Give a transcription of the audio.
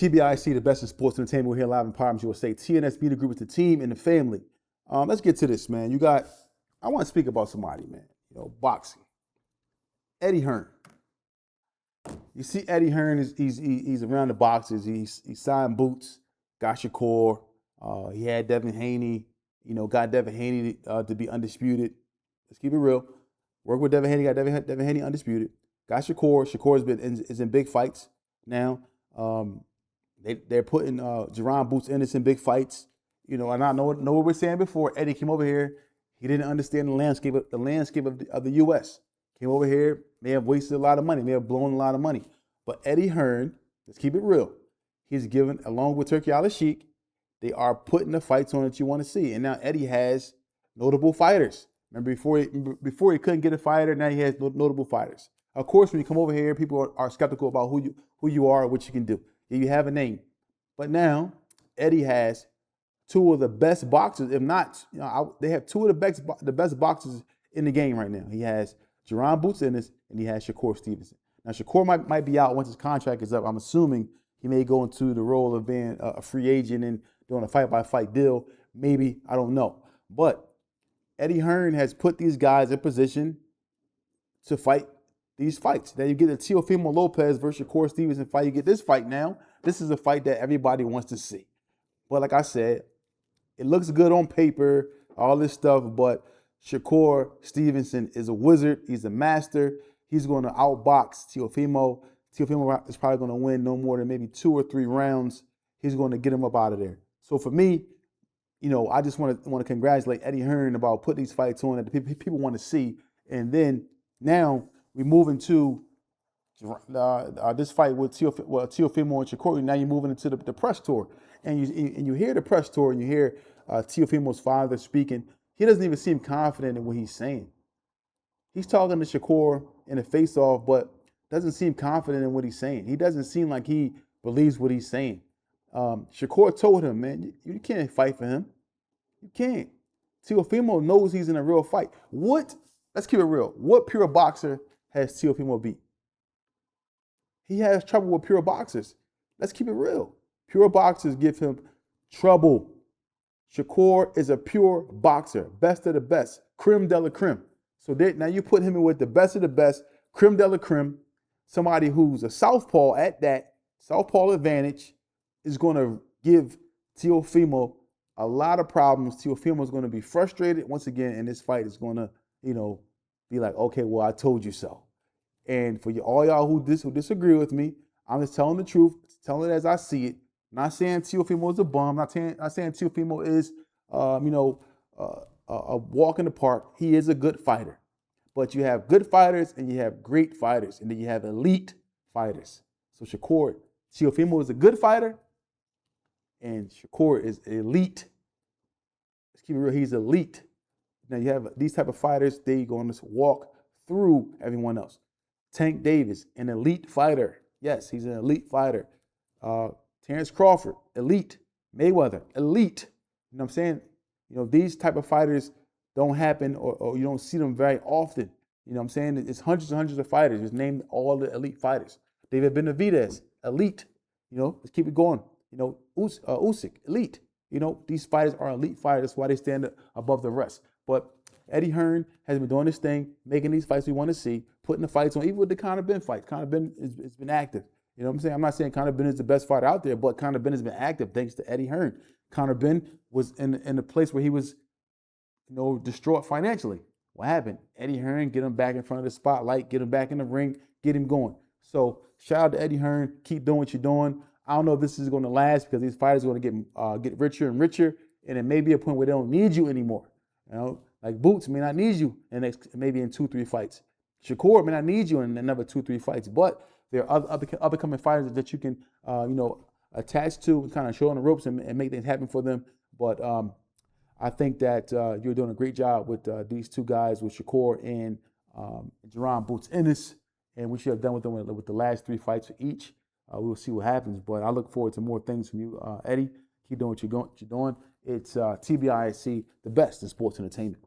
TBIC, the best in sports entertainment. We're here live in Palms USA. TNS Media Group is the team and the family. Let's get to this, man. I want to speak about somebody, man. Boxing. Eddie Hearn. You see Eddie Hearn, he's around the boxes. He's signed boots, got Shakur. He had Devin Haney, got Devin Haney to be undisputed. Let's keep it real. Work with Devin Haney, got Devin Haney undisputed. Got Shakur. Shakur is in big fights now. They're putting Jerron Boots Ennis in big fights. And I know what we're saying before. Eddie came over here. He didn't understand the landscape of the U.S. Came over here, may have wasted a lot of money, may have blown a lot of money. But Eddie Hearn, let's keep it real. He's given, along with Turki Al-Sheikh, they are putting the fights on that you want to see. And now Eddie has notable fighters. Remember, before he couldn't get a fighter, now he has notable fighters. Of course, when you come over here, people are skeptical about who you are and what you can do. You have a name. But now, Eddie has two of the best boxers, if not, they have two of the best boxers in the game right now. He has Jerron Boots Ennis and he has Shakur Stevenson. Now, Shakur might be out once his contract is up. I'm assuming he may go into the role of being a free agent and doing a fight-by-fight deal. Maybe, I don't know. But Eddie Hearn has put these guys in position to fight these fights. Then you get the Teofimo Lopez versus Shakur Stevenson fight. You get this fight now. This is a fight that everybody wants to see. But like I said, it looks good on paper, all this stuff, but Shakur Stevenson is a wizard. He's a master. He's going to outbox Teofimo. Teofimo is probably going to win no more than maybe 2 or 3 rounds. He's going to get him up out of there. So for me, I just want to congratulate Eddie Hearn about putting these fights on that the people want to see. And then now we move into this fight with Teofimo and Shakur. Now you're moving into the press tour. And you hear the press tour and you hear Teofimo's father speaking. He doesn't even seem confident in what he's saying. He's talking to Shakur in a face-off, but doesn't seem confident in what he's saying. He doesn't seem like he believes what he's saying. Shakur told him, man, you can't fight for him. You can't. Teofimo knows he's in a real fight. Let's keep it real. What pure boxer has Teofimo beat? He has trouble with pure boxers. Let's keep it real. Pure boxers give him trouble. Shakur is a pure boxer, best of the best, creme de la creme. So now you put him in with the best of the best, creme de la creme, somebody who's a southpaw at that, southpaw advantage, is going to give Teofimo a lot of problems. Teofimo is going to be frustrated once again, and this fight is going to, be like, okay, well, I told you so. And for all y'all who disagree with me, I'm just telling the truth, telling it as I see it. I'm not saying Teofimo is a bum. Not saying Teofimo is, a walk in the park. He is a good fighter. But you have good fighters and you have great fighters, and then you have elite fighters. So Teofimo is a good fighter, and Shakur is elite. Let's keep it real. He's elite. Now you have these type of fighters. They're going to walk through everyone else. Tank Davis, an elite fighter. Yes, he's an elite fighter. Terrence Crawford, elite. Mayweather, elite. You know what I'm saying? These type of fighters don't happen or you don't see them very often. You know what I'm saying? It's hundreds and hundreds of fighters. Just name all the elite fighters. David Benavidez, elite. Let's keep it going. Usyk, elite. These fighters are elite fighters. That's why they stand above the rest. But Eddie Hearn has been doing this thing, making these fights we want to see, putting the fights on, even with the Conor Benn fight. Conor Benn has been active. You know what I'm saying? I'm not saying Conor Benn is the best fighter out there, but Conor Benn has been active thanks to Eddie Hearn. Conor Benn was in a place where he was, distraught financially. What happened? Eddie Hearn, get him back in front of the spotlight, get him back in the ring, get him going. So shout out to Eddie Hearn. Keep doing what you're doing. I don't know if this is going to last because these fighters are going to get richer and richer, and it may be a point where they don't need you anymore. Like Boots may not need you maybe in 2-3 fights. Shakur may not need you in another 2-3 fights, but there are other coming fighters that you can attach to and kind of show on the ropes and make things happen for them. But I think that you're doing a great job with these two guys, with Shakur and Jerron Boots Ennis, and we should have done with them with the last 3 fights for each. We'll see what happens, but I look forward to more things from you, Eddie. Keep doing what you're doing. It's TBIC, the best in sports entertainment.